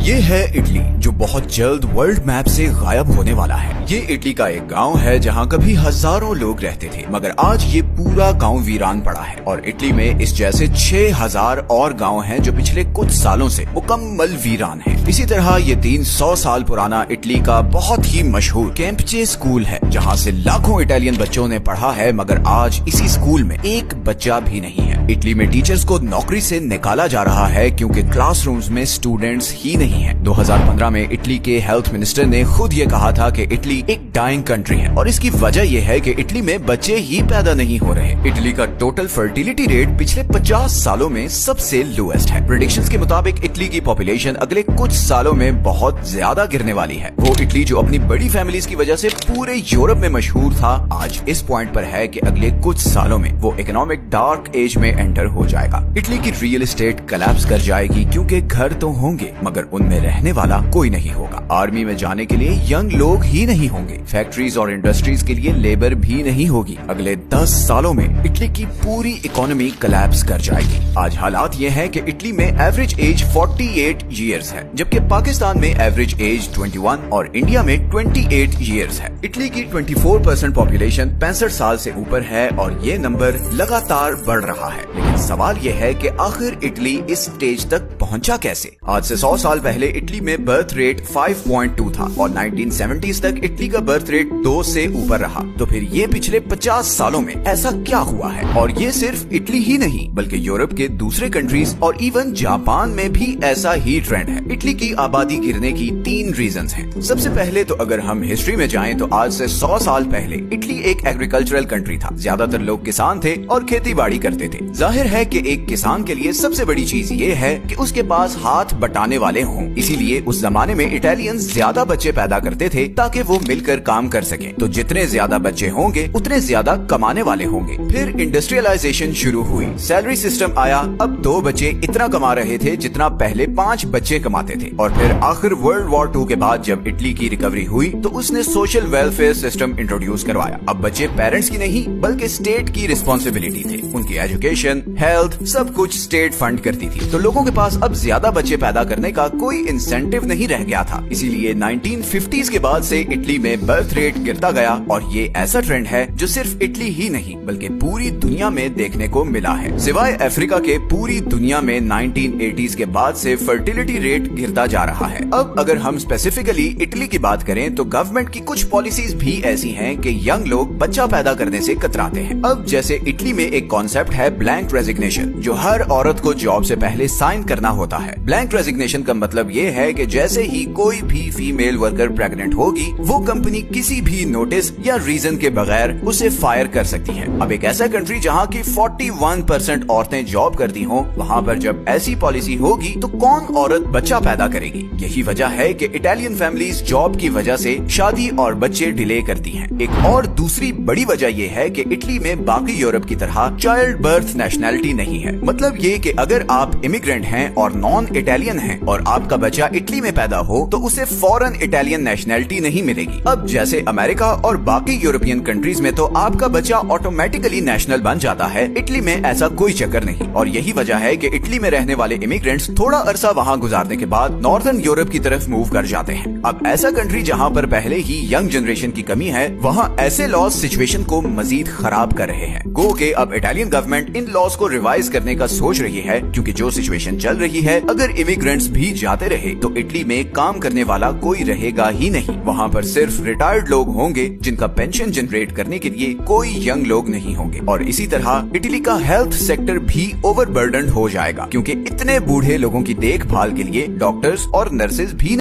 ये है इटली, जो बहुत जल्द वर्ल्ड मैप से गायब होने वाला है। ये इटली का एक गांव है जहां कभी हजारों लोग रहते थे, मगर आज ये पूरा गांव वीरान पड़ा है। और इटली में इस जैसे 6000 और गांव हैं जो पिछले कुछ सालों से मुकम्मल वीरान हैं। इसी तरह ये 300 साल पुराना इटली का बहुत ही मशहूर कैंपचे स्कूल है, जहां से लाखों इटालियन बच्चों ने पढ़ा है, मगर आज इसी स्कूल में एक बच्चा भी नहीं है। इटली में टीचर्स को नौकरी से निकाला जा रहा है क्योंकि क्लासरूम्स में स्टूडेंट्स ही नहीं है। 2015 में इटली के हेल्थ मिनिस्टर ने खुद ये कहा था कि इटली एक डाइंग कंट्री है, और इसकी वजह यह है कि इटली में बच्चे ही पैदा नहीं हो रहे। इटली का टोटल फर्टिलिटी रेट पिछले 50 सालों में सबसे लोएस्ट है। प्रेडिक्शंस के मुताबिक इटली की पॉपुलेशन अगले कुछ सालों में बहुत ज्यादा गिरने वाली है। वो इटली जो अपनी बड़ी फैमिलीज की वजह से पूरे यूरोप में मशहूर था, आज इस पॉइंट पर है कि अगले कुछ सालों में वो इकोनॉमिक डार्क एज में एंटर हो जाएगा। इटली की रियल एस्टेट कोलैप्स कर जाएगी क्योंकि घर तो होंगे मगर उनमें रहने वाला कोई नहीं होगा। आर्मी में जाने के लिए यंग लोग ही नहीं होंगे। फैक्ट्रीज और इंडस्ट्रीज के लिए लेबर भी नहीं होगी। अगले 10 सालों में इटली की पूरी इकोनॉमी कोलैप्स कर जाएगी। आज हालात ये है कि इटली में एवरेज एज 48 ईयर्स है, जबकि पाकिस्तान में एवरेज एज 21 और इंडिया में 28 ईयर्स है। इटली की 24% पॉपुलेशन 65 साल से ऊपर है और ये नंबर लगातार बढ़ रहा है। लेकिन सवाल ये है कि आखिर इटली इस स्टेज तक पहुंचा कैसे? आज से 100 साल पहले इटली में बर्थ रेट 5.2 था और 1970s तक इटली का बर्थ रेट 2 से ऊपर रहा। तो फिर ये पिछले 50 सालों में ऐसा क्या हुआ है? और ये सिर्फ इटली ही नहीं बल्कि यूरोप के दूसरे कंट्रीज और इवन जापान में भी ऐसा ही ट्रेंड है। इटली की आबादी गिरने की 3 रीजंस हैं। सबसे पहले तो अगर हम हिस्ट्री में जाएं तो आज से 100 साल पहले इटली एक एग्रीकल्चरल कंट्री था। ज्यादातर लोग किसान थे और खेती बाड़ी करते थे। जाहिर है कि एक किसान के लिए सबसे बड़ी चीज ये है कि उसके पास हाथ बटाने वाले हों। इसीलिए उस जमाने में इटालियंस ज्यादा बच्चे पैदा करते थे ताकि वो मिलकर काम कर सकें। तो जितने ज्यादा बच्चे होंगे उतने ज्यादा कमाने वाले होंगे। फिर इंडस्ट्रियलाइजेशन शुरू हुई, सैलरी सिस्टम आया। अब 2 बच्चे इतना कमा रहे थे जितना पहले 5 बच्चे कमाते थे। और फिर आखिर वर्ल्ड वॉर 2 के बाद जब इटली की रिकवरी हुई तो उसने सोशल वेलफेयर सिस्टम इंट्रोड्यूस करवाया। अब बच्चे पेरेंट्स की नहीं बल्कि स्टेट की रिस्पॉन्सिबिलिटी थे। उनकी एजुकेशन, हेल्थ सब कुछ स्टेट फंड करती थी। तो लोगों के पास अब ज्यादा बच्चे पैदा करने का कोई इंसेंटिव नहीं रह गया था। इसीलिए 1950s के बाद से इटली में बर्थ रेट गिरता गया और ये ऐसा ट्रेंड है जो सिर्फ इटली ही नहीं बल्कि पूरी दुनिया में देखने को मिला है। सिवाय अफ्रीका के पूरी दुनिया में 1980s के बाद से फर्टिलिटी रेट गिरता जा रहा है। अब अगर हम स्पेसिफिकली इटली की बात करें तो गवर्नमेंट की कुछ पॉलिसीज भी ऐसी हैं कि यंग लोग बच्चा पैदा करने से कतराते हैं। अब जैसे इटली में एक कॉन्सेप्ट है ब्लैंक रेजिग्नेशन, जो हर औरत को जॉब से पहले साइन करना होता है। ब्लैंक रेजिग्नेशन का मतलब ये है कि जैसे ही कोई भी फीमेल वर्कर प्रेग्नेंट होगी वो कंपनी किसी भी नोटिस या रीजन के बगैर उसे फायर कर सकती है। अब एक ऐसा कंट्री जहाँ की 41% औरतें जॉब करती हों, वहाँ पर जब ऐसी पॉलिसी होगी तो कौन औरत बच्चा पैदा करेगी? यही वजह है कि इटालियन फैमिलीज जॉब की वजह से शादी और बच्चे डिले करती हैं। एक और दूसरी बड़ी वजह यह है कि इटली में बाकी यूरोप की तरह चाइल्ड बर्थ नेशनैलिटी नहीं है। मतलब ये कि अगर आप इमिग्रेंट हैं और नॉन इटालियन हैं और आपका बच्चा इटली में पैदा हो तो उसे फौरन इटालियन नेशनैलिटी नहीं मिलेगी। अब जैसे अमेरिका और बाकी यूरोपियन कंट्रीज में तो आपका बच्चा ऑटोमेटिकली नेशनल बन जाता है, इटली में ऐसा कोई चक्कर नहीं। और यही वजह है कि इटली में रहने वाले इमिग्रेंट्स थोड़ा अरसा वहाँ गुजारने के बाद नॉर्दर्न यूरोप की तरफ मूव कर जाते हैं। अब ऐसा कंट्री जहाँ पर पहले ही यंग जनरेशन की कमी है, वहाँ ऐसे लॉज सिचुएशन को मजीद खराब कर रहे हैं। गो के अब इटालियन गवर्नमेंट इन लॉज को रिवाइज करने का सोच रही है, क्योंकि जो सिचुएशन चल रही है, अगर इमिग्रेंट्स भी जाते रहे तो इटली में काम करने वाला कोई रहेगा ही नहीं। वहाँ पर सिर्फ रिटायर्ड लोग होंगे जिनका पेंशन जनरेट करने के लिए कोई यंग लोग नहीं होंगे। और इसी तरह इटली का हेल्थ सेक्टर भी ओवरबर्डन्ड हो जाएगा, क्योंकि इतने बूढ़े लोगों की देखभाल के लिए डॉक्टर्स और नर्सेज भी